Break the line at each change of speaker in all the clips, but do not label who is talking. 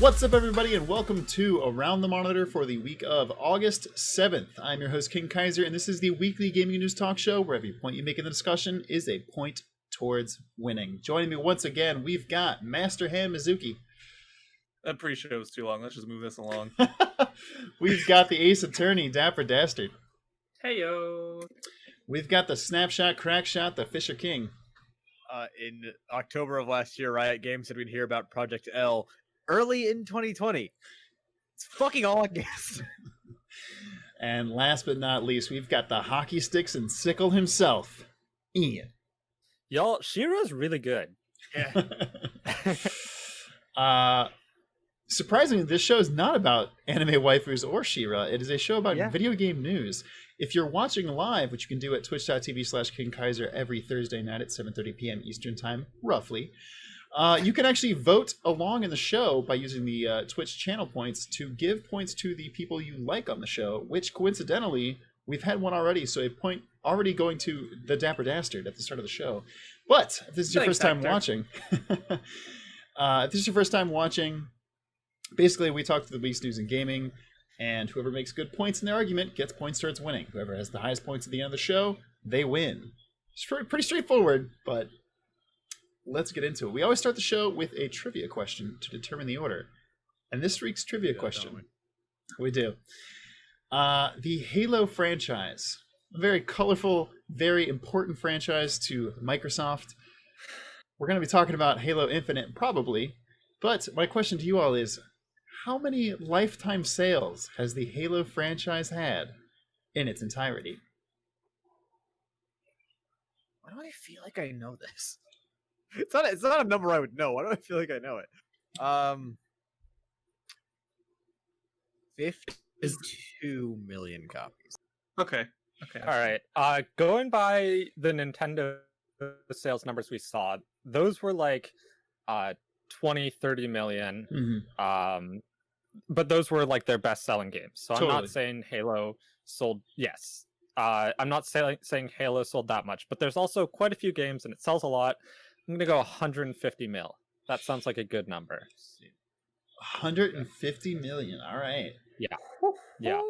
What's up, everybody, and welcome to Around the Monitor for the week of August 7th. I'm your host, King Kaiser, and this is the weekly gaming news talk show where every point you make in the discussion is a point towards winning. Joining me once again, we've got Master Ham Mizuki.
That pre-show was too long. Let's just move this along.
We've got the Ace Attorney, Dapper Dastard.
Heyo.
We've got the Snapshot Crackshot, the Fisher King.
In October of last year, Riot Games said we'd hear about Project L early in 2020. It's fucking all I guessed.
And last but not least, we've got the hockey sticks and sickle himself, Ian.
Y'all, She-Ra's really good.
Yeah. Surprisingly, this show is not about anime waifus or She-Ra. It is a show about video game news. If you're watching live, which you can do at twitch.tv/KingKaiser every Thursday night at 7:30 p.m. Eastern Time, roughly, you can actually vote along in the show by using the Twitch channel points to give points to the people you like on the show, which coincidentally, we've had one already, so a point already going to the Dapper Dastard at the start of the show. But if this is your first time watching, basically we talk through the week's news and gaming, and whoever makes good points in their argument gets points towards winning. Whoever has the highest points at the end of the show, they win. It's pretty straightforward, but let's get into it. We always start the show with a trivia question to determine the order. And this week's trivia question, we do. The Halo franchise, a very colorful, very important franchise to Microsoft. We're going to be talking about Halo Infinite, probably. But my question to you all is, how many lifetime sales has the Halo franchise had in its entirety?
Why do I feel like I know this? It's not a number I would know. Why do I feel like I know it? 52 million copies.
Okay.
All right. Going by the Nintendo sales numbers we saw, those were like 20, 30 million.
Mm-hmm.
But those were like their best-selling games. So
Totally.
I'm not saying Halo sold... Yes. I'm not saying Halo sold that much, but there's also quite a few games, and it sells a lot. I'm going to go 150 mil. That sounds like a good number.
150 million. All right.
Yeah. Yeah.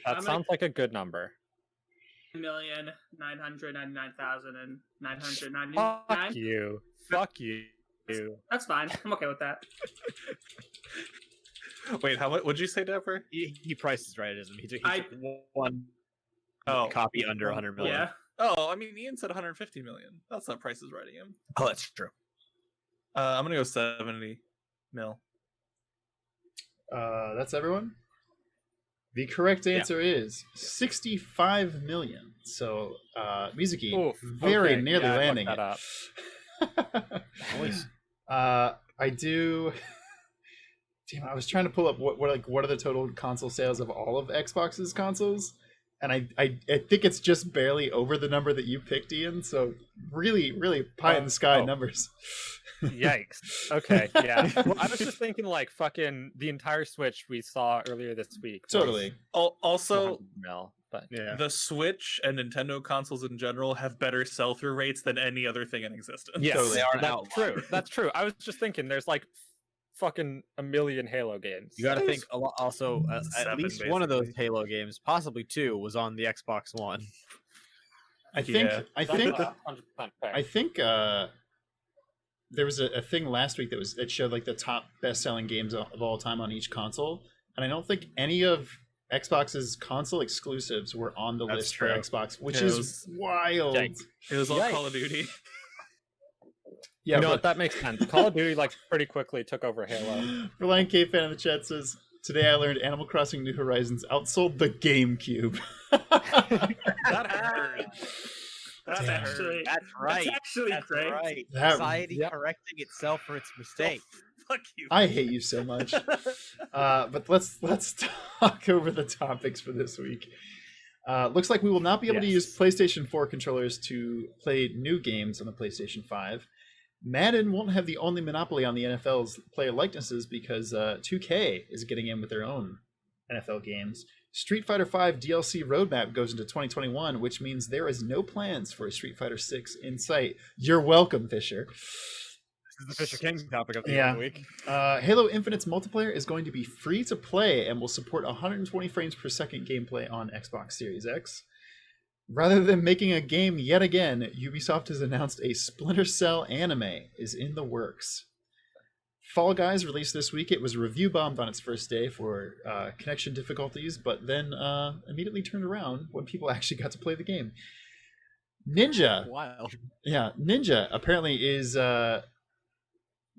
That sounds like a good number.
1,999,999.
Fuck you. Fuck you.
That's fine. I'm okay with that.
Wait, how much? What'd you say, Dapper?
He prices right, isn't he? He took one copy under 100 million.
Yeah.
Oh, I mean, Ian said 150 million. That's not Price is Right again.
Oh, that's true.
I'm gonna go 70 mil.
That's everyone? The correct answer is 65 million. So, Mizuki, very nearly landing it. I do... Damn, I was trying to pull up what are the total console sales of all of Xbox's consoles, and I think it's just barely over the number that you picked, Ian. So really pie in the sky numbers.
Yikes. Okay, yeah. Well, I was just thinking like fucking the entire Switch we saw earlier this week.
Totally.
Also,
mil, but yeah.
The Switch and Nintendo consoles in general have better sell-through rates than any other thing in existence.
Yes,
So they are an
that's
outlier.
true. That's true. I was just thinking there's like fucking a million Halo games.
You got to think a lot. Also, at
Seven,
least one of those
basically.
Halo games, possibly two, was on the Xbox One.
I think
That's 100% fair.
There was a thing last week that showed like the top best-selling games of all time on each console, and I don't think any of Xbox's console exclusives were on the list for Xbox, which is wild.
Yikes.
It was all Call of Duty.
Yeah,
you know what? That makes sense. Call of Duty like pretty quickly took over Halo.
Reliant K fan in the chat says, "Today I learned Animal Crossing New Horizons outsold the GameCube."
That hurt.
That's actually
That's
great.
right.
That-
Society correcting itself for its mistake.
Fuck you.
I hate you so much. But let's talk over the topics for this week. Looks like we will not be able to use PlayStation 4 controllers to play new games on the PlayStation 5. Madden won't have the only monopoly on the NFL's player likenesses because 2K is getting in with their own NFL games. Street Fighter V DLC roadmap goes into 2021, which means there is no plans for a Street Fighter 6 in sight. You're welcome, Fisher.
is the Fisher King topic of the
Yeah.
week.
Halo Infinite's multiplayer is going to be free to play and will support 120 frames per second gameplay on Xbox Series X. Rather than making a game yet again, Ubisoft has announced a Splinter Cell anime is in the works. Fall Guys released this week. It was review bombed on its first day for connection difficulties, but then immediately turned around when people actually got to play the game. Ninja apparently is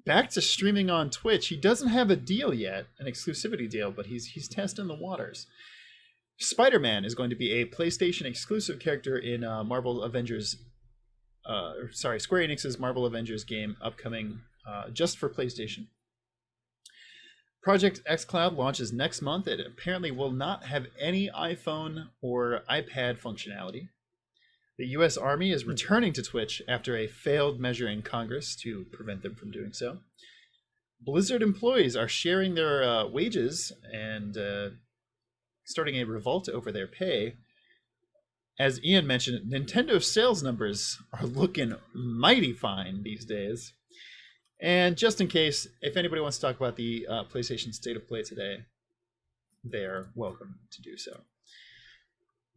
back to streaming on Twitch. He doesn't have a deal yet, an exclusivity deal, but he's testing the waters. Spiderman is going to be a PlayStation exclusive character in Square Enix's Marvel Avengers game upcoming just for PlayStation. Project xCloud launches next month. It apparently will not have any iPhone or iPad functionality. The U.S. Army is returning to Twitch after a failed measure in Congress to prevent them from doing so. Blizzard employees are sharing their wages and starting a revolt over their pay. As Ian mentioned, Nintendo sales numbers are looking mighty fine these days. And just in case, if anybody wants to talk about the PlayStation State of Play today, they're welcome to do so.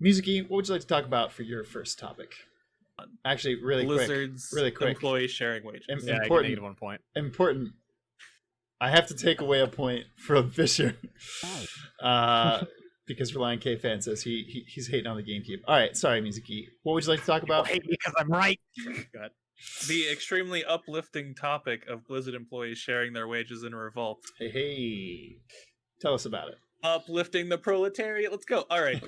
Musicy, what would you like to talk about for your first topic? Actually, really
Blizzard's
quick.
Employees sharing wages.
Important.
-1 point.
Important. I have to take away a point from Fisher. Because Reliant K fan says he's hating on the GameCube. All right, sorry, Musicy. What would you like to talk about?
Hate me because I'm right. Go ahead.
The extremely uplifting topic of Blizzard employees sharing their wages in a revolt.
Hey. Tell us about it.
Uplifting the proletariat. Let's go. All right.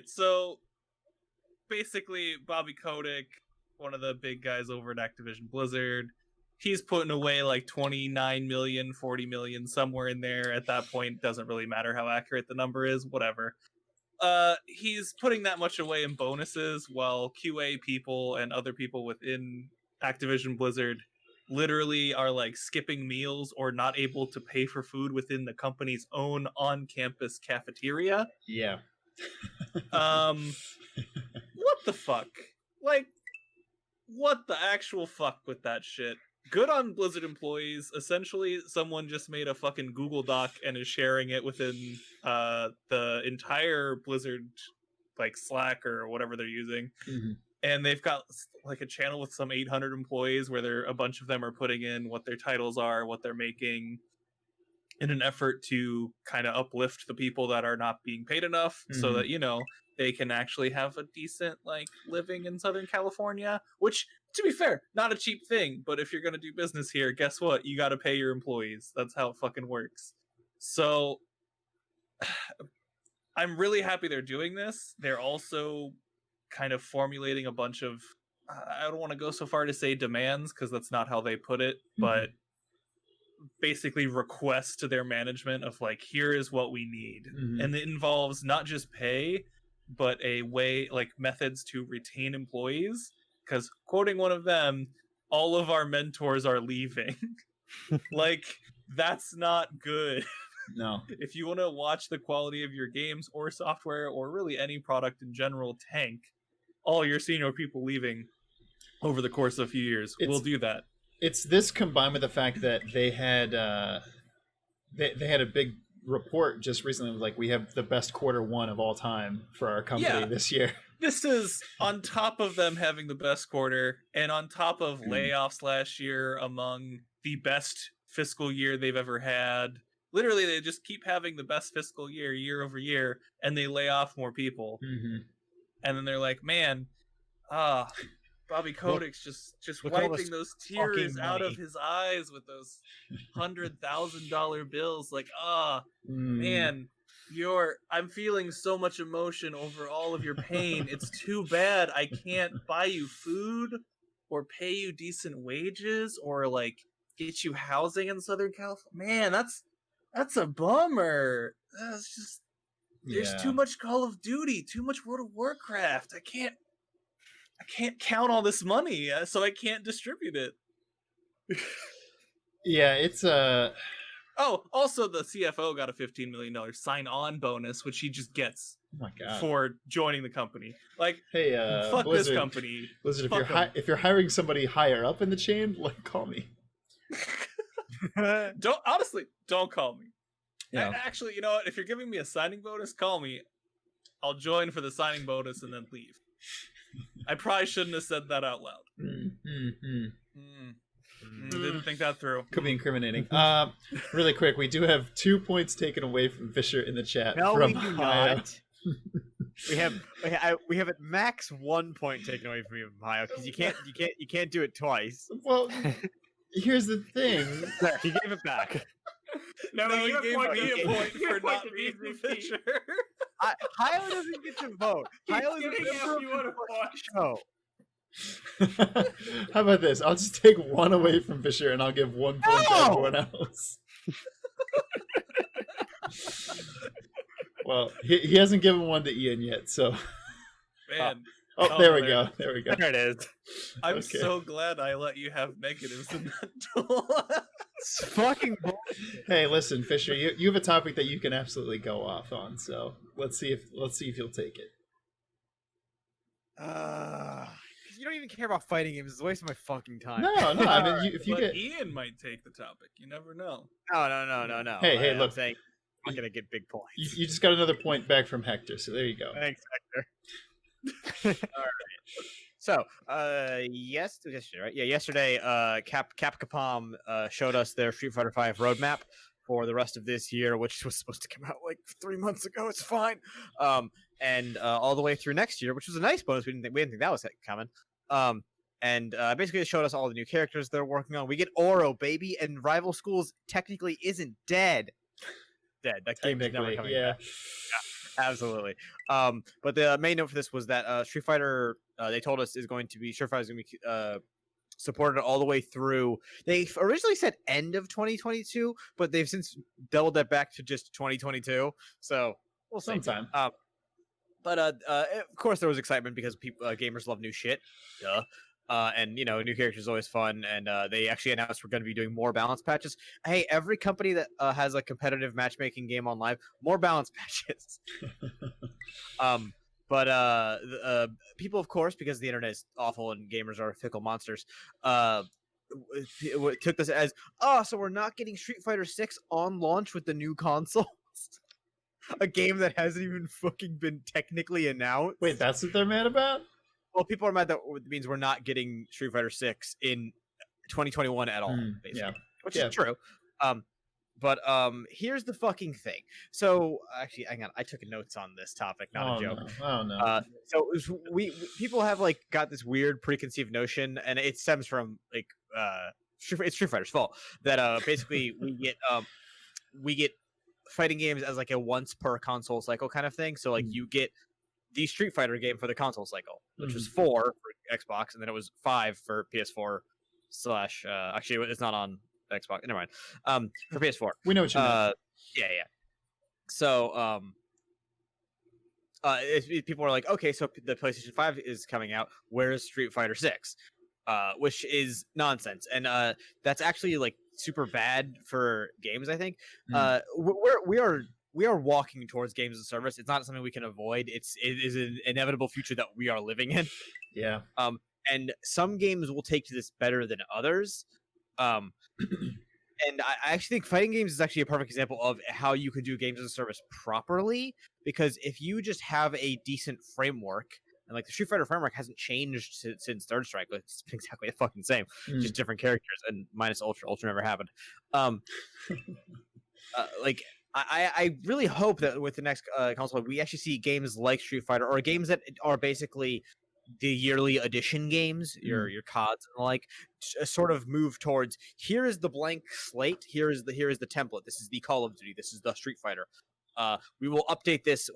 So basically Bobby Kotick, one of the big guys over at Activision Blizzard, he's putting away like 29 million, 40 million, somewhere in there. At that point, doesn't really matter how accurate the number is, whatever. He's putting that much away in bonuses while QA people and other people within Activision Blizzard literally are like skipping meals or not able to pay for food within the company's own on-campus cafeteria.
Yeah.
What the fuck? Like, what the actual fuck with that shit? Good on Blizzard employees. Essentially, someone just made a fucking Google Doc and is sharing it within the entire Blizzard, like Slack or whatever they're using. Mm-hmm. And they've got like a channel with some 800 employees where a bunch of them are putting in what their titles are, what they're making, in an effort to kind of uplift the people that are not being paid enough, so that, you know, they can actually have a decent like living in Southern California, which, to be fair, not a cheap thing, but if you're going to do business here, guess what? You got to pay your employees. That's how it fucking works. So I'm really happy they're doing this. They're also kind of formulating a bunch of, I don't want to go so far to say demands, because that's not how they put it, but basically requests to their management of like, here is what we need. And it involves not just pay, but a way, like methods to retain employees. Because quoting one of them, all of our mentors are leaving. Like, that's not good.
No.
If you want to watch the quality of your games or software or really any product in general tank, all your senior people leaving over the course of a few years will do that.
It's this combined with the fact that they had they had a big report just recently, like, we have the best Q1 of all time for our company this year.
This is on top of them having the best quarter and on top of layoffs last year among the best fiscal year they've ever had. Literally, they just keep having the best fiscal year over year, and they lay off more people. And then they're like, man, Bobby Kotick's just wiping those tears out of his eyes with those $100,000 bills. Like, man, I'm feeling so much emotion over all of your pain. It's too bad I can't buy you food or pay you decent wages or like get you housing in Southern California. Man, that's a bummer. That's just, there's too much Call of Duty, too much World of Warcraft. I can't count all this money, so I can't distribute it.
Yeah, it's
Oh, also the CFO got a $15 million sign-on bonus, which he just gets
Oh my god.
for joining the company. Like,
Hey,
fuck
Blizzard.
this company.
Blizzard, if
Fuck
you're
'em.
if you're hiring somebody higher up in the chain, like call me.
Don't call me.
Yeah.
Actually, you know what? If you're giving me a signing bonus, call me. I'll join for the signing bonus and then leave. I probably shouldn't have said that out loud. Didn't think that through.
Could be incriminating. Really quick, we do have 2 points taken away from Fisher in the chat.
No,
from
we do
Ohio.
not. we have at max 1 point taken away from you, Ohio, because you can't do it twice.
Well, here's the thing.
There, he gave it back.
No,
No,
you
he gave
point
me a point
you
for
point
not
to
being
me,
Fisher.
Hio doesn't get to vote. Hio is a
giving
member of
everyone a
the
point.
show.
How about this? I'll just take 1 away from Fisher and I'll give 1 point to
No!
everyone else. Well, he hasn't given 1 to Ian yet, so.
Man,
Oh,
Oh,
there we
there.
go. There we go.
There it is.
I'm
Okay.
so glad I let you have negatives in that duel.
It's fucking bullshit.
Hey, listen, Fisher, you have a topic that you can absolutely go off on, so let's see if you'll take it.
You don't even care about fighting games. It's a waste of my fucking time.
No, I mean, if you
But
get
Ian might take the topic. You never know.
No.
Hey,
I'm
look.
saying I'm not gonna get big points.
you just got another point back from Hector, so there you go.
Thanks, Hector. All right. So, yesterday, right? Yeah, yesterday, Capcom showed us their Street Fighter V roadmap for the rest of this year, which was supposed to come out like 3 months ago. It's fine. And all the way through next year, which was a nice bonus. We didn't think that was coming. And basically, it showed us all the new characters they're working on. We get Oro, baby, and Rival Schools technically isn't dead. That game is never coming back. Absolutely. But the main note for this was that Street Fighter, they told us Street Fighter is going to be supported all the way through. They originally said end of 2022, but they've since doubled that back to just 2022. So we'll see.
Sometime.
But of course, there was excitement because gamers love new shit. Duh. And new characters is always fun. And they actually announced we're going to be doing more balance patches. Hey, every company that has a competitive matchmaking game on live, more balance patches. But people, of course, because the internet is awful and gamers are fickle monsters, took this as, so we're not getting Street Fighter 6 on launch with the new consoles. A game that hasn't even fucking been technically announced.
Wait, that's what they're mad about?
Well, people are mad that it means we're not getting Street Fighter 6 in 2021 at all, basically.
Yeah.
Which
Yeah.
is true. But here's the fucking thing. So, actually, hang on. I took notes on this topic, not a joke.
No. Oh, no.
So we people have like got this weird preconceived notion, and it stems from like it's Street Fighter's fault that basically we get fighting games as like a once per console cycle kind of thing. So like you get the Street Fighter game for the console cycle, which was 4 for Xbox, and then it was 5 for PS4 / actually it's not on Xbox. Never mind. For PS4.
We know what you mean.
Yeah. So people are like, okay, so the PlayStation 5 is coming out. Where is Street Fighter 6? Which is nonsense, and that's actually like super bad for games. I think we are walking towards games as a service. It's not something we can avoid. It is an inevitable future that we are living in.
Yeah.
And some games will take to this better than others. And I actually think fighting games is actually a perfect example of how you can do games as a service properly. Because if you just have a decent framework, and like the Street Fighter framework hasn't changed since Third Strike, like, it's been exactly the fucking same, just different characters, and minus Ultra. Ultra never happened. Like I really hope that with the next console, we actually see games like Street Fighter, or games that are basically the yearly edition games, your CODs and the like, sort of move towards, here is the blank slate, here is the template, this is the Call of Duty, this is the Street Fighter. We will update this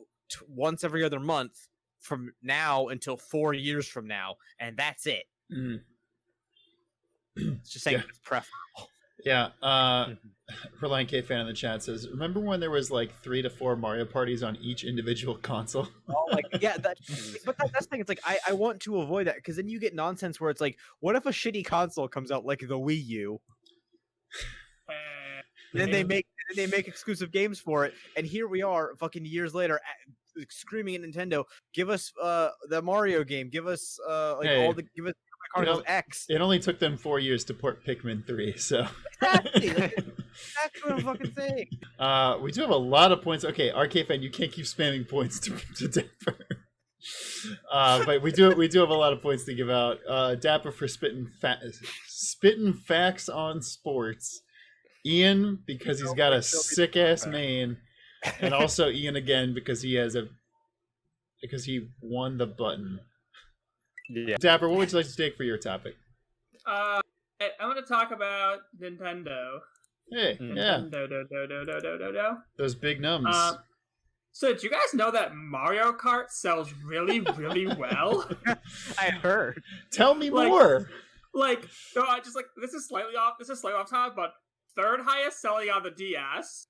once every other month from now until 4 years from now, and that's it. It's just saying it's preferable.
Yeah. Reliant K fan in the chat says, remember when there was like 3 to 4 Mario parties on each individual console?
Oh, like, yeah, that's the thing. It's like I want to avoid that, because then you get nonsense where it's like, what if a shitty console comes out like the Wii U? then they make exclusive games for it, and here we are, fucking years later, screaming at Nintendo, "Give us the Mario game, give us give us Chronicles X."
It only took them 4 years to port Pikmin 3, so
Exactly, that's what I'm fucking saying.
we do have a lot of points. Okay, Arcade Fan, you can't keep spamming points to Dapper. But we do have a lot of points to give out. Dapper for spitting facts on sports. Ian because he's got a sick ass mane, and also Ian again because he won the button.
Yeah.
Dapper, what would you like to take for your topic?
I'm gonna talk about Nintendo.
Hey, yeah,
Nintendo.
those big nums.
So did you guys know that Mario Kart sells really, really well?
I heard.
Tell me
like-
more.
Like, no, I just like this is slightly off topic, but third highest selling on the DS,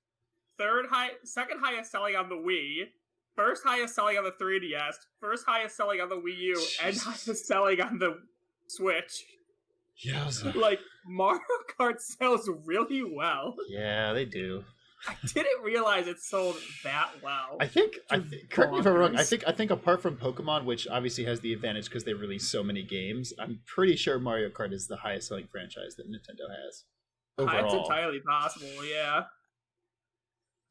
second highest selling on the Wii, first highest selling on the 3DS, first highest selling on the Wii U, and highest selling on the Switch.
Yowza.
Like, Mario Kart sells really well.
Yeah, they do.
I didn't realize it sold that well.
I think correct me if I'm wrong. I
bonkers.
think apart from Pokemon, which obviously has the advantage because they release so many games, I'm pretty sure Mario Kart is the highest selling franchise that Nintendo has overall.
It's entirely possible, yeah.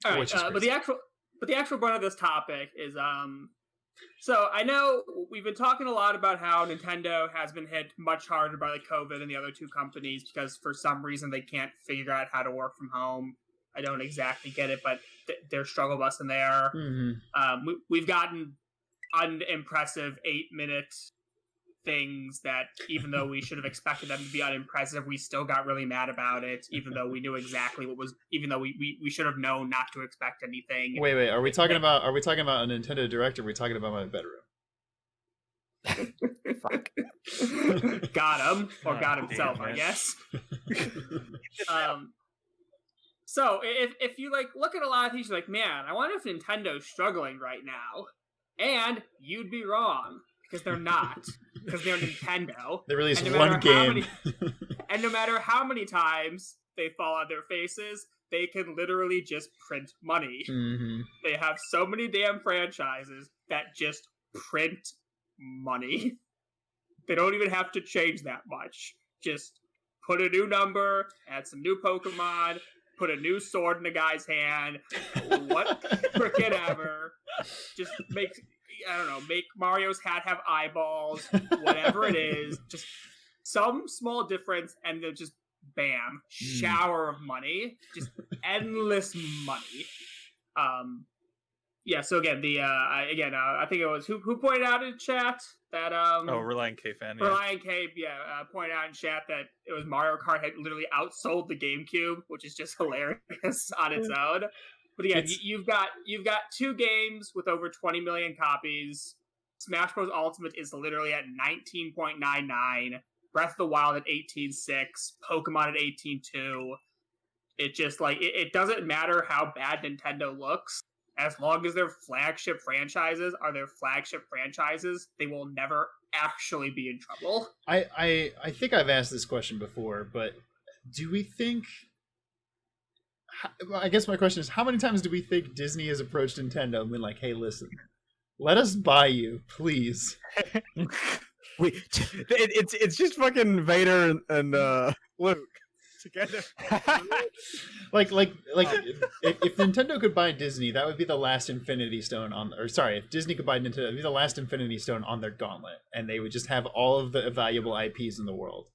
All
Which
right,
is
but the actual point of this topic is so I know we've been talking a lot about how Nintendo has been hit much harder by the COVID than the other two companies because for some reason they can't figure out how to work from home. I don't exactly get it, but they're struggle busing there.
Mm-hmm.
We've gotten unimpressive 8-minute things that, even though we should have expected them to be unimpressive, we still got really mad about it. Even though we knew exactly what was, even though we should have known not to expect anything.
Wait, are we talking about a Nintendo Direct, or are we talking about my bedroom?
Fuck. Got him, or got himself,
damn
I
it.
guess. So if you like look at a lot of things, you're like, man, I wonder if Nintendo's struggling right now, and you'd be wrong because they're not, because they're Nintendo.
They released
And no
one
matter how
game.
And no matter how many times they fall on their faces, they can literally just print money.
Mm-hmm.
They have so many damn franchises that just print money. They don't even have to change that much. Just put a new number, add some new Pokemon, put a new sword in a guy's hand, what frickin' ever. Just make Mario's hat have eyeballs, whatever it is. Just some small difference, and then just bam, shower of money, just endless money. Yeah. So again, I think it was who pointed out in chat that
Reliant K fan. Yeah.
Reliant K pointed out in chat that it was Mario Kart had literally outsold the GameCube, which is just hilarious on its own. But again, you've got two games with over 20 million copies. Smash Bros. Ultimate is literally at 19.99. Breath of the Wild at 18.6. Pokemon at 18.2. It just it doesn't matter how bad Nintendo looks. As long as their flagship franchises are their flagship franchises, they will never actually be in trouble.
I think I've asked this question before, but do we think... I guess my question is, how many times do we think Disney has approached Nintendo and been like, hey, listen, let us buy you, please?
It's just fucking Vader and Luke together.
like if Nintendo could buy Disney, that would be the last Infinity Stone on, or sorry, if Disney could buy Nintendo, it'd be the last Infinity Stone on their gauntlet, and they would just have all of the valuable IPs in the world.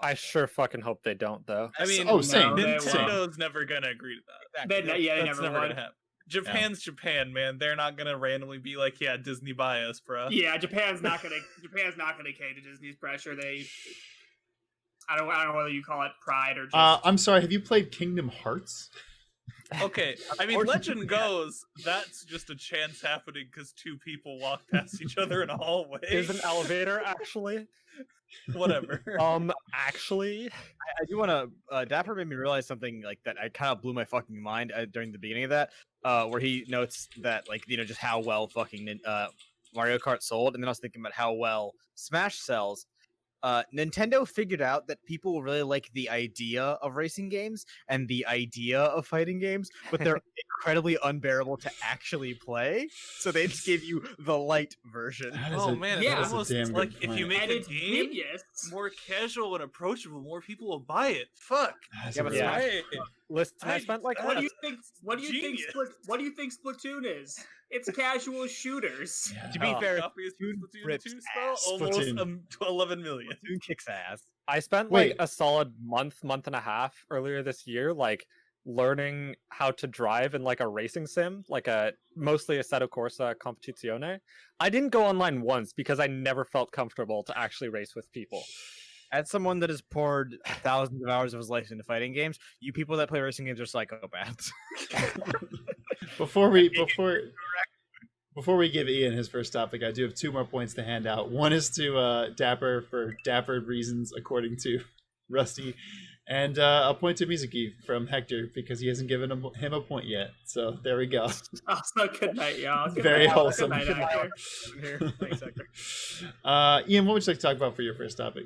I sure fucking hope they don't, though.
I mean,
same.
Nintendo's never gonna agree to that.
They
That's
never
never
would.
gonna happen. Japan's Japan, man. They're not gonna randomly be like, "Yeah, Disney buy us, bro."
Yeah, Japan's not gonna cave to Disney's pressure. I don't know whether you call it pride or just.
I'm sorry, have you played Kingdom Hearts?
Okay, I mean, legend goes that's just a chance happening because two people walk past each other in a hallway.
There's an elevator, actually.
Whatever.
Actually,
I do want to. Dapper made me realize something like that. I kind of blew my fucking mind during the beginning of that, where he notes that just how well fucking Mario Kart sold, and then I was thinking about how well Smash sells. Nintendo figured out that people really like the idea of racing games and the idea of fighting games, but they're incredibly unbearable to actually play. So they just gave you the light version.
Oh man, it's
yeah.
almost like if you make
And
a
it's
game
genius.
more casual and approachable, more people will buy it. Fuck.
That's
Yeah,
a
but
really-
Right.
Listen, I spent like
What
That's
do you think? What do you think?
genius.
What do you think Splatoon is? It's casual shooters.
Yeah.
To be fair,
Copy of Splatoon
rips
2 spell
ass.
almost
Splatoon.
11 million.
Splatoon kicks ass.
I spent
Wait.
like a solid month and a half earlier this year, like learning how to drive in like a racing sim, like mostly Assetto Corsa Competizione. I didn't go online once because I never felt comfortable to actually race with people.
As someone that has poured thousands of hours of his life into fighting games, you people that play racing games are psychopaths.
Before we give Ian his first topic, I do have 2 more points to hand out. One is to Dapper for Dapper reasons, according to Rusty, and a point to Mizuki from Hector because he hasn't given him a point yet. So there we go.
Also, good night, y'all. Good
Very
night,
wholesome.
Good night, Hector.
Here, thanks, Hector.
Ian, what would you like to talk about for your first topic?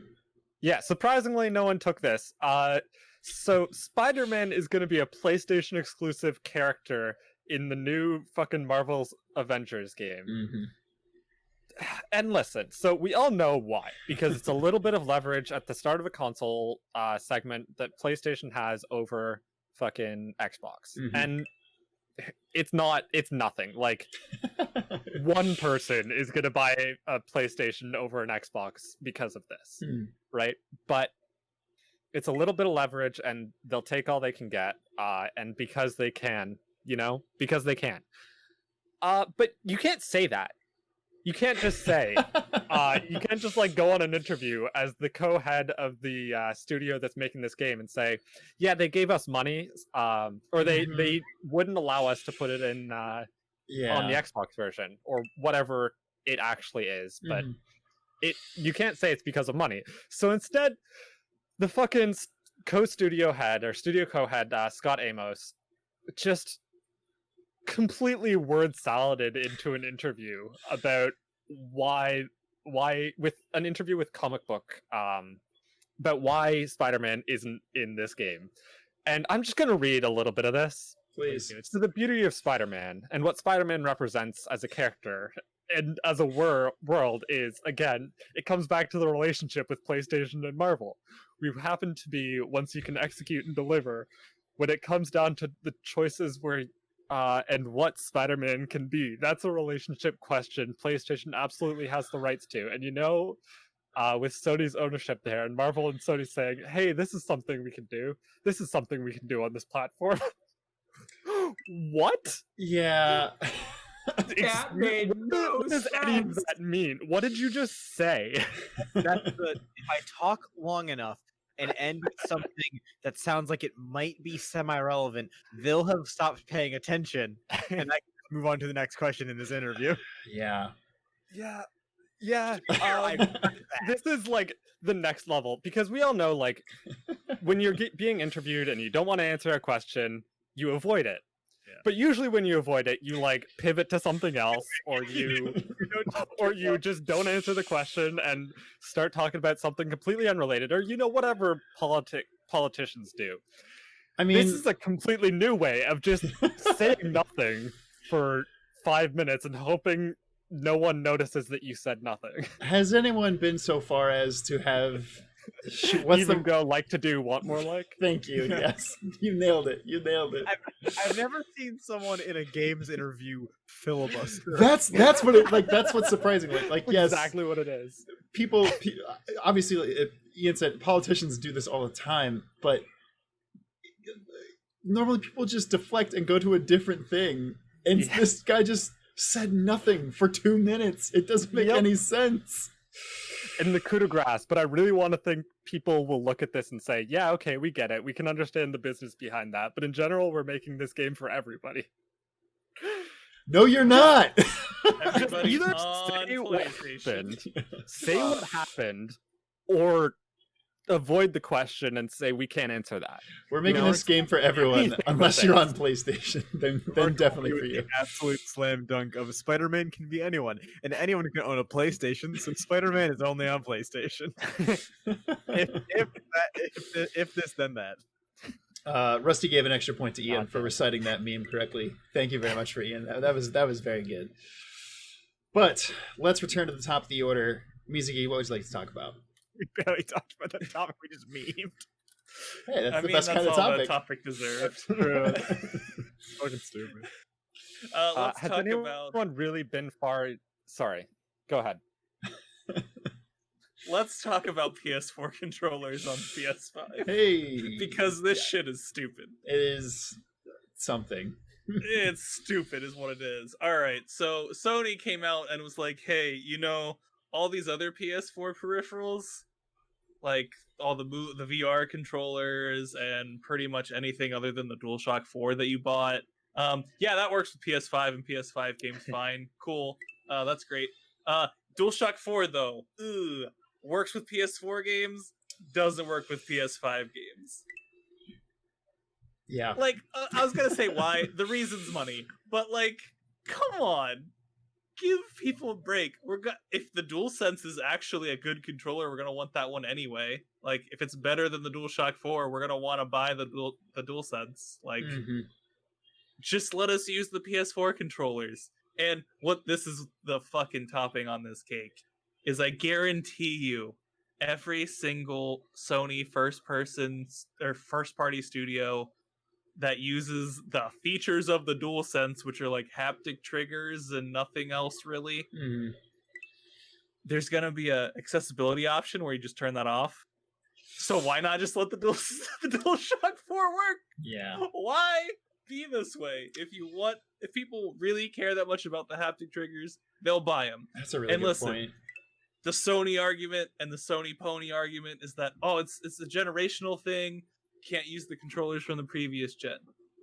Yeah, surprisingly, no one took this. So Spider-Man is going to be a PlayStation exclusive character in the new fucking Marvel's Avengers game.
Mm-hmm.
And listen, so we all know why, because it's a little bit of leverage at the start of a console segment that PlayStation has over fucking Xbox.
Mhm.
And it's nothing. Like, one person is going to buy a PlayStation over an Xbox because of this, right? But it's a little bit of leverage, and they'll take all they can get, and because they can, because they can. But you can't say that. You can't just say, you can't just like go on an interview as the co-head of the studio that's making this game and say, yeah, they gave us money, or they wouldn't allow us to put it in on the Xbox version or whatever it actually is. But you can't say it's because of money. So instead, the fucking studio co-head, Scott Amos, just completely word saladed into an interview about why with an interview with Comic Book about why Spider-Man isn't in this game. And I'm just going to read a little bit of this.
Please.
So the beauty of Spider-Man and what Spider-Man represents as a character and as a world is, again, it comes back to the relationship with PlayStation and Marvel. We happen to be, once you can execute and deliver, when it comes down to the choices where and what Spider-Man can be. That's a relationship question PlayStation absolutely has the rights to. And with Sony's ownership there, and Marvel and Sony saying, hey, this is something we can do. This is something we can do on this platform. What?
Yeah.
That made no
What does any of
sense.
that mean? What did you just say?
That's if I talk long enough and end with something that sounds like it might be semi-relevant, they'll have stopped paying attention, and I can move on to the next question in this interview.
Yeah.
Yeah. This is like the next level, because we all know, like, when you're being interviewed and you don't want to answer a question, you avoid it.
Yeah.
But usually when you avoid it, you like pivot to something else, or you just don't answer the question and start talking about something completely unrelated, or whatever politicians do.
I mean,
This is a completely new way of just saying nothing for 5 minutes and hoping no one notices that you said nothing.
has anyone been so far as to have what's
Even
the
go like to do, want more like?
Thank you. Yes, you nailed it.
I've never seen someone in a games interview filibuster.
That's what it like. That's what's surprising. Like yes,
Exactly what it is.
people obviously, Ian said politicians do this all the time, but normally people just deflect and go to a different thing, and this guy just said nothing for 2 minutes. It doesn't make any sense.
In the coup de grace, but I really want to think people will look at this and say, yeah, okay, we get it. We can understand the business behind that. But in general, we're making this game for everybody.
No, you're not.
Everybody
Either
on
say what
PlayStation.
happened, or avoid the question and say we can't answer that.
We're making this game for everyone, unless you're on PlayStation. Then definitely for you.
The absolute slam dunk of Spider-Man can be anyone, and anyone can own a PlayStation. So Spider-Man is only on PlayStation. if this, then that.
Rusty gave an extra point to Ian for reciting that meme correctly. Thank you very much for Ian. That was very good. But let's return to the top of the order. Mizuki, what would you like to talk about?
We barely talked about that topic. We just memed.
Hey, that's the best kind of
all
topic.
the topic deserved.
Fucking stupid.
Let's
has
talk
anyone
about.
really been far? Sorry, go ahead.
Let's talk about PS4 controllers on PS5.
Hey,
Because this shit is stupid.
it is something.
It's stupid is what it is. All right, so Sony came out and was like, hey, all these other PS4 peripherals, like all the VR controllers and pretty much anything other than the DualShock 4 that you bought, yeah, that works with PS5 and PS5 games fine. Cool. That's great. DualShock 4, though, works with PS4 games, doesn't work with PS5 games.
Yeah.
Like, I was gonna say why. The reason's money. But, like, come on. Give people a break. If the DualSense is actually a good controller, we're gonna want that one anyway. Like, if it's better than the DualShock 4, we're gonna want to buy the DualSense. Like, just let us use the PS4 controllers. And this is the fucking topping on this cake, is I guarantee you, every single Sony first-party studio that uses the features of the DualSense, which are like haptic triggers and nothing else really, there's gonna be a accessibility option where you just turn that off. So why not just let the DualShock 4 work?
Yeah.
Why be this way? If people really care that much about the haptic triggers, they'll buy them.
That's a really good point.
The Sony argument and the Sony pony argument is that, it's a generational thing. Can't use the controllers from the previous gen.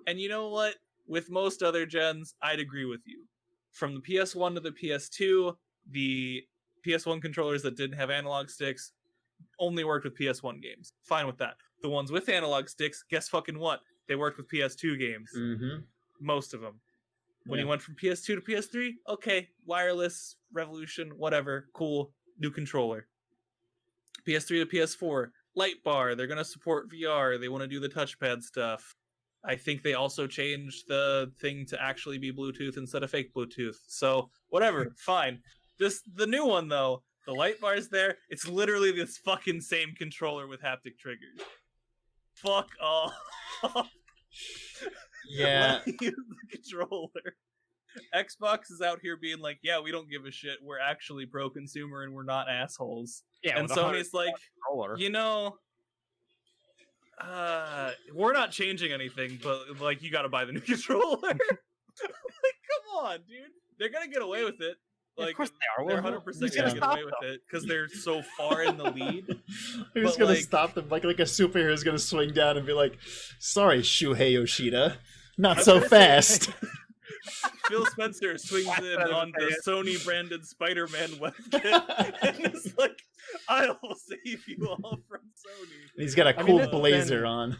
And you know what? With most other gens, I'd agree with you. From the PS1 to the PS2, the PS1 controllers that didn't have analog sticks only worked with PS1 games. Fine with that. The ones with analog sticks, guess fucking what? They worked with PS2 games. Most of them. When you went from PS2 to PS3, okay, wireless, revolution, whatever, cool, new controller. PS3 to PS4, light bar, they're going to support VR, they want to do the touchpad stuff. I think they also changed the thing to actually be Bluetooth instead of fake Bluetooth. So, whatever, fine. The new one, though, the light bar's there, it's literally this fucking same controller with haptic triggers. Fuck off.
Yeah.
Let me use the controller. Xbox is out here being like, yeah, we don't give a shit. We're actually pro-consumer and we're not assholes.
Yeah,
and Sony's like, we're not changing anything, but like, you gotta buy the new controller. Like, come on, dude. They're gonna get away with it. Like,
of course they are.
They're 100% gonna get away with it because they're so far in the lead.
They're just gonna stop them like a superhero is gonna swing down and be like, "Sorry, Shuhei Yoshida, not so fast."
Phil Spencer swings in on the Sony branded Spiderman webkit and is like, "I'll save you all from Sony."
He's got a cool blazer on.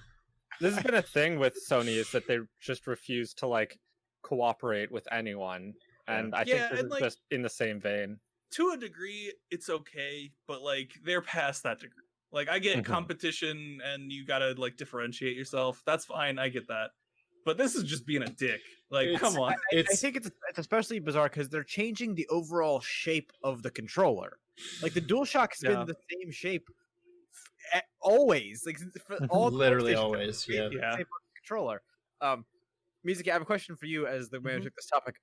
This has been a thing with Sony, is that they just refuse to like cooperate with anyone, and I think this is just in the same vein.
To a degree, it's okay, but like, they're past that degree. Like, I get competition and you gotta like differentiate yourself. That's fine. I get that. But this is just being a dick. Like, come on.
I think it's especially bizarre because they're changing the overall shape of the controller. Like, the DualShock has been the same shape always. Like, for all
literally always. Yeah.
Same controller. Music, I have a question for you as the man who took this topic.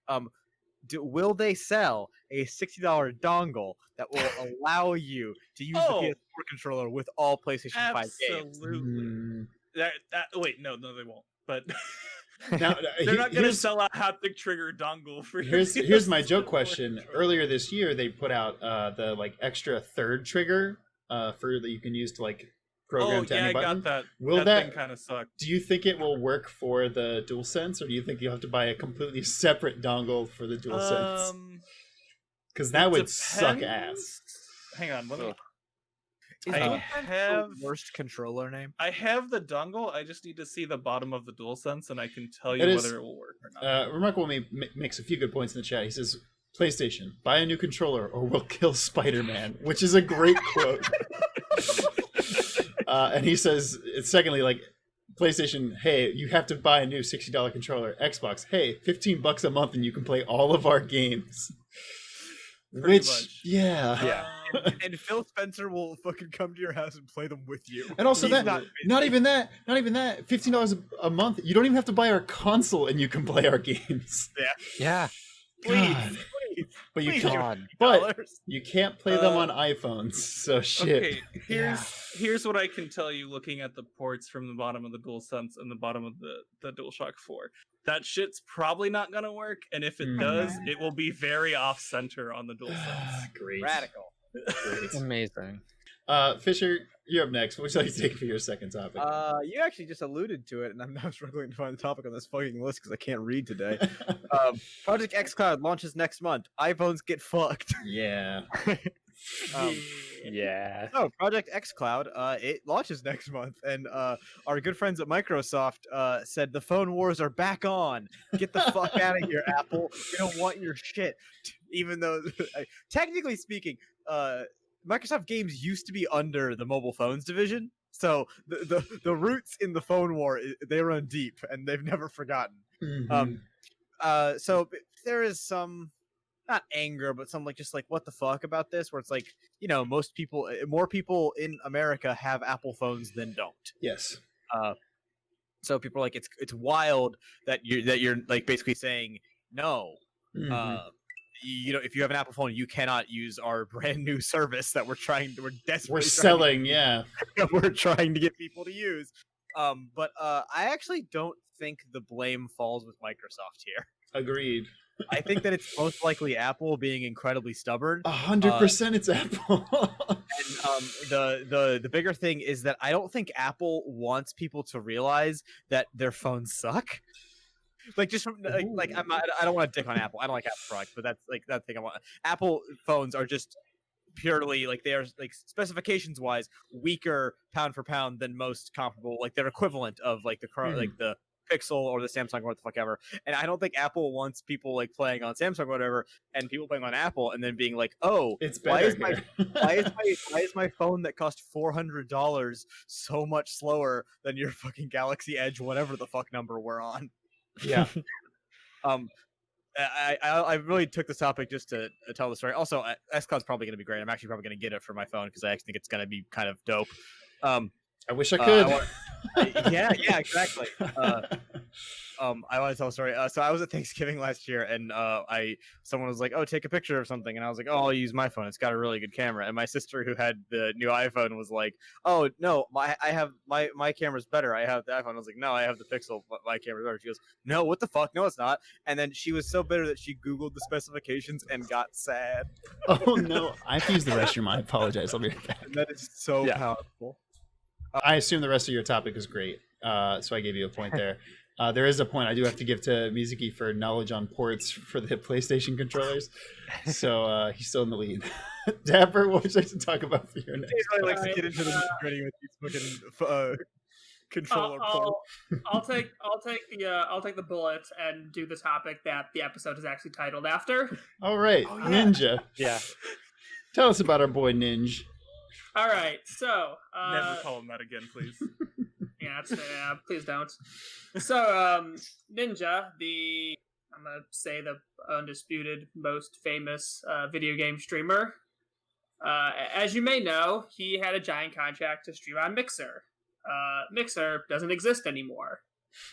Will they sell a $60 dongle that will allow you to use the PS4 controller with all PlayStation 5 games?
Absolutely. Wait, no, they won't. But
now,
they're not going to sell a haptic trigger dongle for.
Here's my joke question. Earlier this year, they put out the like extra third trigger for that you can use to like program to any button.
I got that.
Will
that thing kind of suck?
Do you think it will work for the DualSense, or do you think you'll have to buy a completely separate dongle for the DualSense? Because that would suck ass.
Hang on, let me.
Is
I
DualSense
have-
the worst controller name?
I have the dongle. I just need to see the bottom of the DualSense, and I can tell you
It is-
whether it will work or not.
Remarkable makes a few good points in the chat. He says, PlayStation, buy a new controller or we'll kill Spider-Man, which is a great quote. And he says, secondly, like, PlayStation, hey, you have to buy a new $60 controller. Xbox, hey, $15 a month and you can play all of our games.
Pretty
Which,
much.
yeah.
Yeah.
And Phil Spencer will fucking come to your house and play them with you.
And also
He's
that, not even that, $15 a month, you don't even have to buy our console and you can play our games.
Yeah.
Please,
God.
please,
But you
please,
can't,
God.
but you can't play them on
Uh,
iPhones, so shit.
Okay, here's what I can tell you looking at the ports from the bottom of the DualSense and the bottom of the DualShock 4. That shit's probably not gonna work, and if it does, it will be very off-center on the DualSense.
Great.
radical.
Great.
Amazing.
Fisher, you're up next. What would you like to take for your second topic?
You actually just alluded to it, and I'm now struggling to find the topic on this fucking list because I can't read today. Project xCloud launches next month. iPhones get fucked.
Yeah.
Yeah.
Oh, Project xCloud, it launches next month, and our good friends at Microsoft said the phone wars are back on. Get the fuck out of here, Apple. We don't want your shit. Even though, technically speaking, Microsoft games used to be under the mobile phones division, so the roots in the phone war, they run deep, and they've never forgotten.
Mhm.
So there is some, not anger, but some just like what the fuck about this, where it's like, more people in America have Apple phones than don't.
Yes.
So people are like, it's wild that you're like basically saying no.
Mhm.
If you have an Apple phone, you cannot use our brand new service that we're desperately
We're selling, yeah.
we're trying to get people to use. But I actually don't think the blame falls with Microsoft here.
Agreed.
I think that it's most likely Apple being incredibly stubborn.
100% it's Apple.
And the bigger thing is that I don't think Apple wants people to realize that their phones suck. Like just from like I don't want to dick on Apple. I don't like Apple products, but that's like that thing I want. Apple phones are just purely like they are like specifications wise weaker pound for pound than most comparable, like their equivalent of like like the Pixel or the Samsung or what the fuck ever. And I don't think Apple wants people like playing on Samsung or whatever and people playing on Apple and then being like, oh,
It's better.
why is my phone that cost $400 so much slower than your fucking Galaxy Edge, whatever the fuck number we're on?
Yeah.
I really took this topic just to tell the story. Also, xCloud's probably going to be great. I'm actually probably going to get it for my phone because I actually think it's going to be kind of dope.
I wish I could.
Yeah, exactly. I want to tell a story. So I was at Thanksgiving last year, and someone was like, "Oh, take a picture of something," and I was like, "Oh, I'll use my phone. It's got a really good camera." And my sister, who had the new iPhone, was like, "Oh no, my camera's better. I have the iPhone." I was like, "No, I have the Pixel. But my camera's better." She goes, "No, what the fuck? No, it's not." And then she was so bitter that she Googled the specifications and got sad.
Oh no, I have to use the restroom. I apologize. I'll be right back.
And that is so powerful.
I assume the rest of your topic is great, so I gave you a point there. There is a point I do have to give to Mizuki for knowledge on ports for the PlayStation controllers. So he's still in the lead. Dapper, what would you like to talk about for your next?
He really likes to get into the nitty-gritty with these fucking controller ports.
I'll take the bullet and do the topic that the episode is actually titled after.
All right,
Oh, yeah.
Ninja.
Yeah.
Tell us about our boy Ninja.
All right, so
Never call him that again, please.
yeah, please don't. So Ninja, I'm gonna say the undisputed most famous video game streamer. As you may know, he had a giant contract to stream on Mixer. Mixer doesn't exist anymore.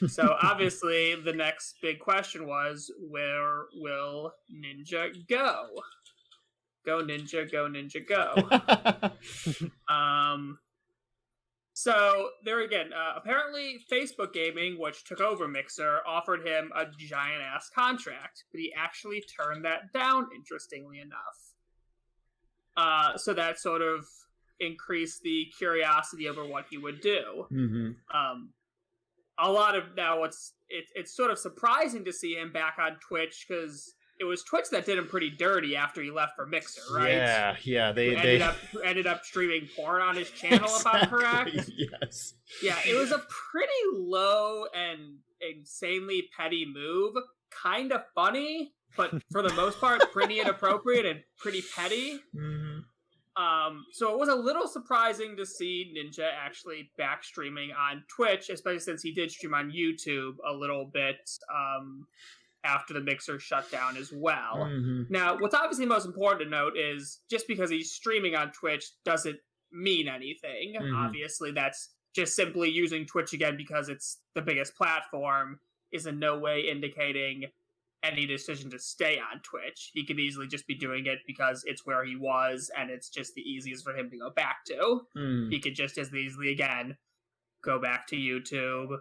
So obviously the next big question was, where will Ninja go? Go Ninja, go Ninja, go. So there again, apparently Facebook Gaming, which took over Mixer, offered him a giant ass contract, but he actually turned that down, interestingly enough. So that sort of increased the curiosity over what he would do.
Mm-hmm.
A lot of now, it's sort of surprising to see him back on Twitch because it was Twitch that did him pretty dirty after he left for Mixer, right?
Yeah.
They ended up streaming porn on his channel,
exactly,
if I'm correct.
Yes.
Yeah, it was a pretty low and insanely petty move. Kind of funny, but for the most part, pretty inappropriate and pretty petty.
Mm-hmm.
So it was a little surprising to see Ninja actually back streaming on Twitch, especially since he did stream on YouTube a little bit after the Mixer shut down as well.
Mm-hmm.
Now, what's obviously most important to note is just because he's streaming on Twitch doesn't mean anything.
Mm-hmm.
Obviously, that's just simply using Twitch again because it's the biggest platform is in no way indicating any decision to stay on Twitch. He could easily just be doing it because it's where he was and it's just the easiest for him to go back to. He could just as easily, again, go back to YouTube,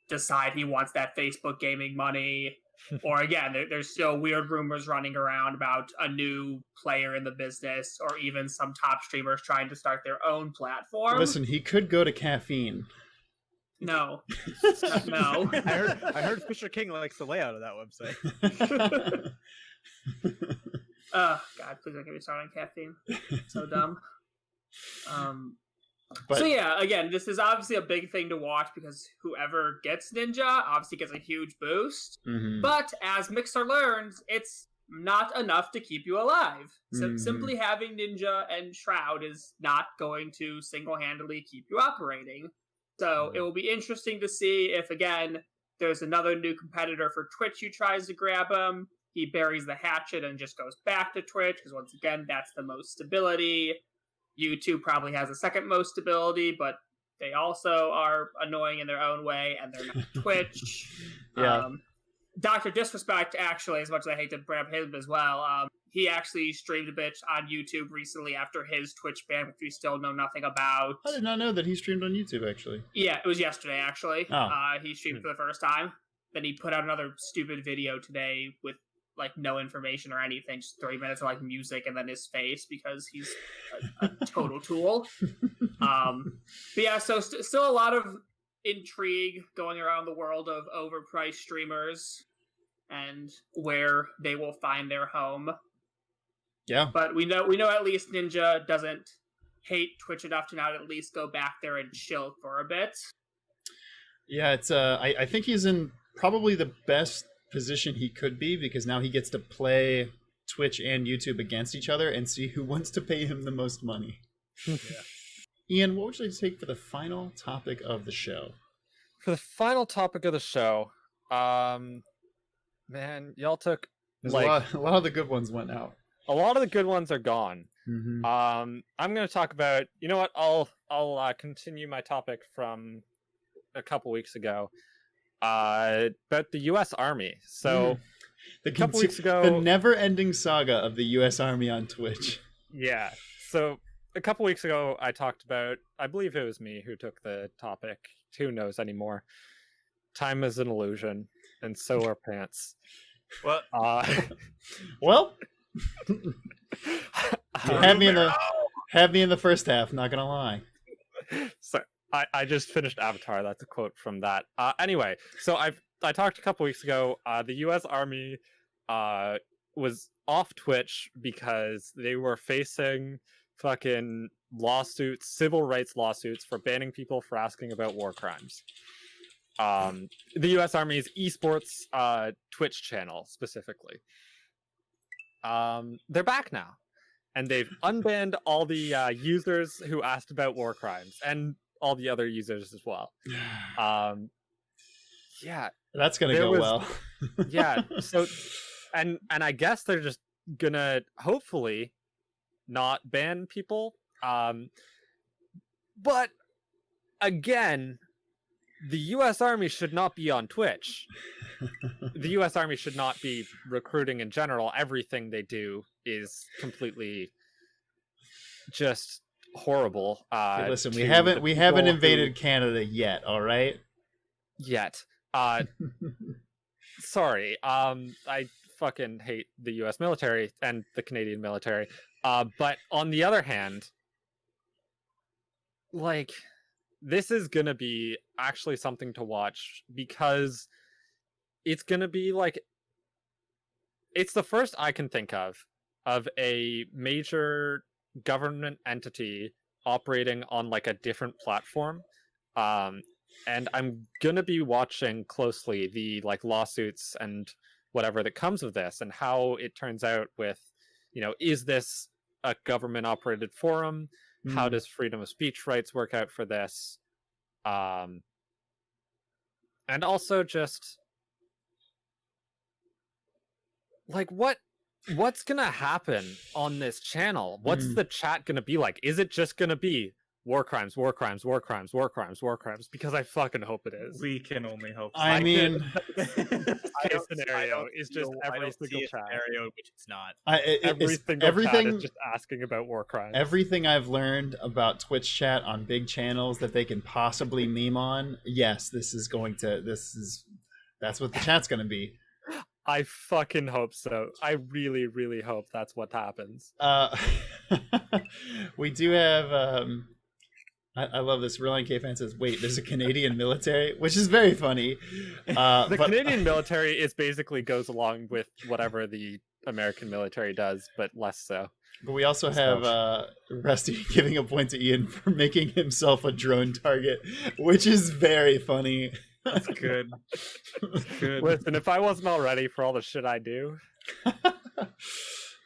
decide he wants that Facebook gaming money, or again, there's still weird rumors running around about a new player in the business or even some top streamers trying to start their own platform.
Listen, he could go to Caffeine.
No. No.
I heard Fisher King likes the layout of that website.
God, please don't get me started on Caffeine. So dumb.
But,
so yeah, again, this is obviously a big thing to watch because whoever gets Ninja obviously gets a huge boost.
Mm-hmm.
But as Mixer learns, it's not enough to keep you alive. So simply having Ninja and Shroud is not going to single-handedly keep you operating. So it will be interesting to see if, again, there's another new competitor for Twitch who tries to grab him. He buries the hatchet and just goes back to Twitch, because once again, that's the most stability. YouTube probably has the second most stability, but they also are annoying in their own way, and they're not Twitch.
Yeah.
Dr. Disrespect, actually, as much as I hate to bring up him as well, he actually streamed a bit on YouTube recently after his Twitch ban, which we still know nothing about.
I did not know that he streamed on YouTube, actually.
Yeah, it was yesterday, actually.
Oh.
He streamed for the first time. Then he put out another stupid video today with, like, no information or anything, just 3 minutes of, like, music and then his face, because he's a total tool. But yeah, so still a lot of intrigue going around the world of overpriced streamers and where they will find their home.
Yeah.
But we know at least Ninja doesn't hate Twitch enough to not at least go back there and chill for a bit.
Yeah, it's I think he's in probably the best position he could be, because now he gets to play Twitch and YouTube against each other and see who wants to pay him the most money.
Yeah.
Ian, what would you like to take for the final topic of the show?
For the final topic of the show, man, y'all took
There's
like
a lot of the good ones went out.
a lot of the good ones are gone.
Mm-hmm.
I'm going to talk about. You know what? I'll continue my topic from a couple weeks ago. About the U.S. Army. So
A
couple weeks ago,
the never-ending saga of the U.S. Army on Twitch.
yeah. So a couple weeks ago, I talked about. I believe it was me who took the topic. Who knows anymore? Time is an illusion, and so are pants.
What?
Well, had me in the first half. Not gonna lie.
So I just finished Avatar. That's a quote from that. Anyway, so I talked a couple weeks ago. The U.S. Army was off Twitch because they were facing fucking lawsuits, civil rights lawsuits, for banning people for asking about war crimes. The U.S. Army's esports Twitch channel specifically. They're back now, and they've unbanned all the users who asked about war crimes and all the other users as well. Yeah,
That's gonna go well.
yeah. So, and I guess they're just gonna hopefully not ban people. But again, the U.S. Army should not be on Twitch. The U.S. Army should not be recruiting in general. Everything they do is completely just horrible.
Hey, listen, we haven't invaded Canada yet. All right.
Yet. Sorry. I fucking hate the U.S. military and the Canadian military. But on the other hand, like, this is gonna be actually something to watch, because it's gonna be like it's the first I can think of a major government entity operating on like a different platform. And I'm gonna be watching closely the like lawsuits and whatever that comes of this, and how it turns out with, is this a government operated forum? How does freedom of speech rights work out for this? And also just like what's gonna happen on this channel? What's the chat gonna be like? Is it just gonna be war crimes, war crimes, war crimes, war crimes, war crimes? Because I fucking hope it is.
We can only hope.
I mean,
case scenario is just every single chat.
Scenario in which it's not.
Every single chat is just asking about war crimes.
Everything I've learned about Twitch chat on big channels that they can possibly meme on, yes, that's what the chat's gonna be.
I fucking hope so. I really, really hope that's what happens.
We do have. I love this. Real K fan says, "Wait, there's a Canadian military," which is very funny.
The Canadian military is basically goes along with whatever the American military does, but less so.
But we also have Rusty giving a point to Ian for making himself a drone target, which is very funny.
That's good. That's good.
Listen, if I wasn't all ready for all the shit I do,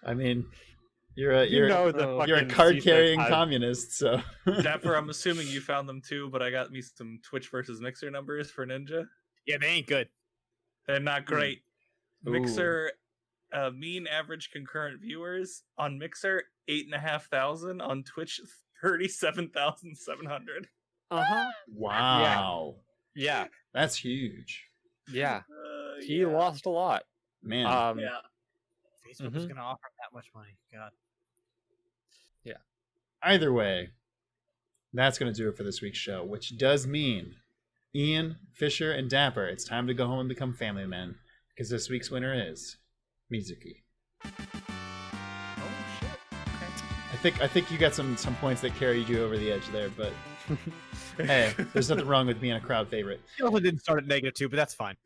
I mean, you're a card carrying communist, so.
Dapper, I'm assuming you found them too, but I got me some Twitch versus Mixer numbers for Ninja.
Yeah, they ain't good.
They're not great.
Ooh.
Mixer, mean average concurrent viewers on Mixer 8,500, on Twitch 37,700.
Wow.
Yeah,
that's huge.
Yeah, he lost a lot,
man.
Yeah,
Facebook is gonna offer him that much money. God.
Yeah.
Either way, that's gonna do it for this week's show, which does mean Ian, Fisher, and Dapper, it's time to go home and become family men, because this week's winner is Mizuki.
Oh shit. Okay.
I think you got some points that carried you over the edge there, but hey, there's nothing wrong with being a crowd favorite.
He also didn't start at -2, but that's fine.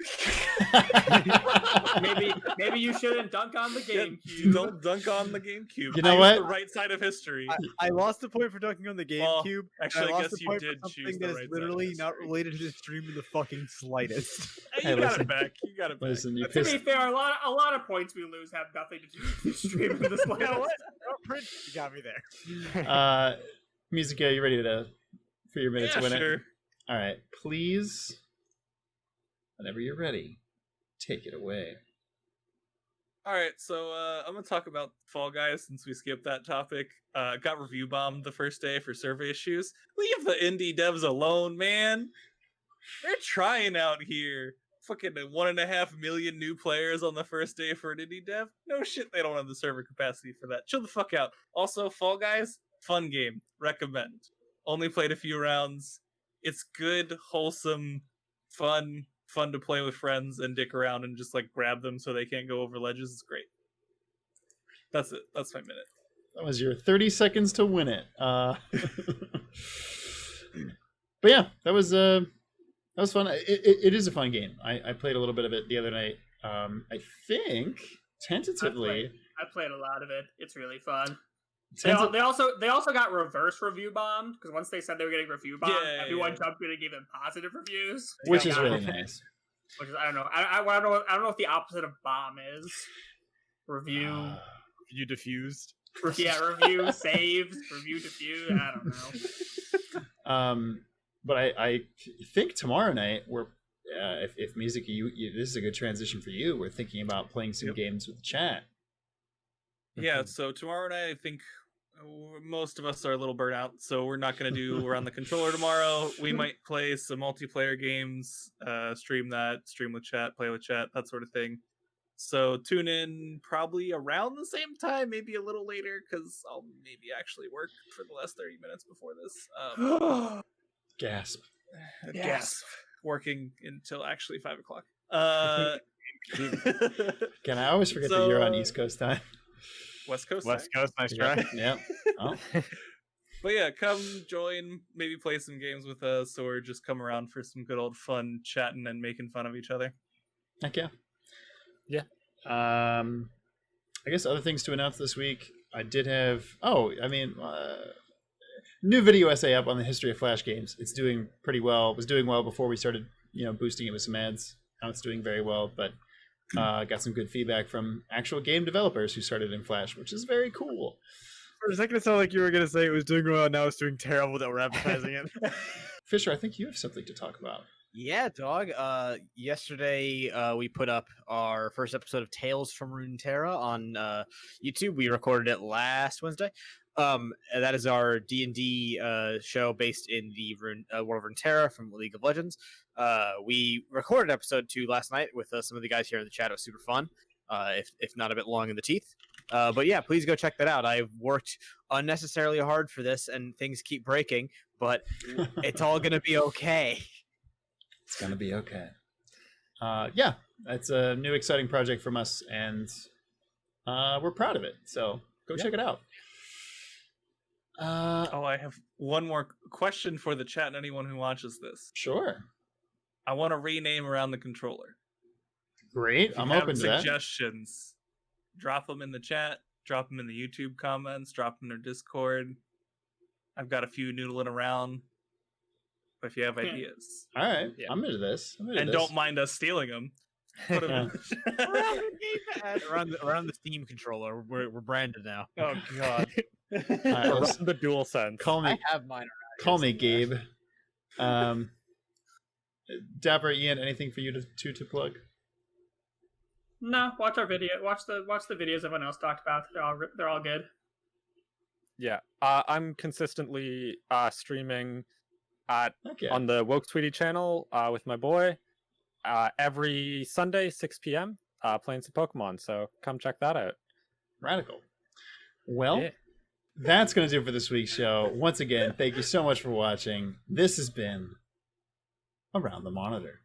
maybe you shouldn't dunk on the GameCube.
Don't dunk on the GameCube.
You know what?
The right side of history.
I lost the point for dunking on the GameCube.
Actually, I
lost
guess
the point
you did
for
choose
something
the
that
right
is literally
side of
not
history.
related to the stream in the fucking slightest.
Hey, you got it back. You got it back.
Listen, you
To be
pissed.
fair, a lot of points we lose have nothing to do with the stream in this
You know what? You got me there.
Mizuki, are you ready for your minute to win
sure.
it? All right, please. Whenever you're ready, take it away.
All right, so I'm gonna talk about Fall Guys since we skipped that topic. Got review bombed the first day for server issues. Leave the indie devs alone, man. They're trying out here. Fucking 1.5 million new players on the first day for an indie dev. No shit, they don't have the server capacity for that. Chill the fuck out. Also, Fall Guys, fun game. Recommend. Only played a few rounds. It's good, wholesome, fun to play with friends and dick around and just like grab them so they can't go over ledges. It's great. That's it. That's my minute.
That was your 30 seconds to win it. But yeah, that was fun. It is a fun game. I played a little bit of it the other night. I think tentatively.
I played a lot of it. It's really fun. They also got reverse review bombed because once they said they were getting review bombed, everyone jumped in and gave them positive reviews,
which is really nice.
Which is I don't know. I don't know what the opposite of bomb is. Review.
You diffused.
Yeah, review saves, review diffused. I don't know.
But I think tomorrow night we're if Mizuki, you this is a good transition for you. We're thinking about playing some games with the chat.
Yeah, so tomorrow night I think most of us are a little burnt out, so we're not going to do We're on the controller tomorrow. We might play some multiplayer games, stream with chat, play with chat, that sort of thing. So tune in probably around the same time, maybe a little later, because I'll maybe actually work for the last 30 minutes before this.
Gasp.
Gasp. Working until actually 5 o'clock.
Again, I always forget that you're on East Coast time.
West Coast,
nice try.
Yeah. Oh.
But yeah, come join, maybe play some games with us, or just come around for some good old fun chatting and making fun of each other.
Heck yeah.
Yeah.
I guess other things to announce this week. I did have. New video essay up on the history of Flash games. It's doing pretty well. It was doing well before we started, boosting it with some ads. Now it's doing very well, but got some good feedback from actual game developers who started in Flash, which is very cool.
For a second, it sounded like you were going to say it was doing well, now it's doing terrible that we're advertising it.
Fisher, I think you have something to talk about.
Yeah, dog. Yesterday, we put up our first episode of Tales from Runeterra on YouTube. We recorded it last Wednesday. That is our D&D show based in the world of Runeterra from League of Legends. We recorded episode 2 last night with some of the guys here in the chat. It was super fun, if not a bit long in the teeth. But yeah, please go check that out. I've worked unnecessarily hard for this, and things keep breaking, but it's all going to be okay.
It's going to be okay. Yeah, it's a new exciting project from us, and we're proud of it. So go check it out.
I have one more question for the chat and anyone who watches this.
Sure.
I want to rename around the controller.
Great. I'm open to that.
Suggestions. Drop them in the chat. Drop them in the YouTube comments. Drop them in their Discord. I've got a few noodling around. But if you have ideas.
All right. Yeah. I'm into this.
Don't mind us stealing them. Put them
around the Steam controller. We're branded now.
Oh, God.
Around the DualSense.
Call me.
I have mine around.
Call me Gabe. Dapper Ian, anything for you to plug?
No, watch our video. Watch the videos everyone else talked about. They're all good.
Yeah, I'm consistently streaming on the Woke Tweety channel with my boy every Sunday 6 p.m. Playing some Pokemon. So come check that out.
Radical. Well, that's going to do it for this week's show. Once again, thank you so much for watching. This has been Around the Monitor.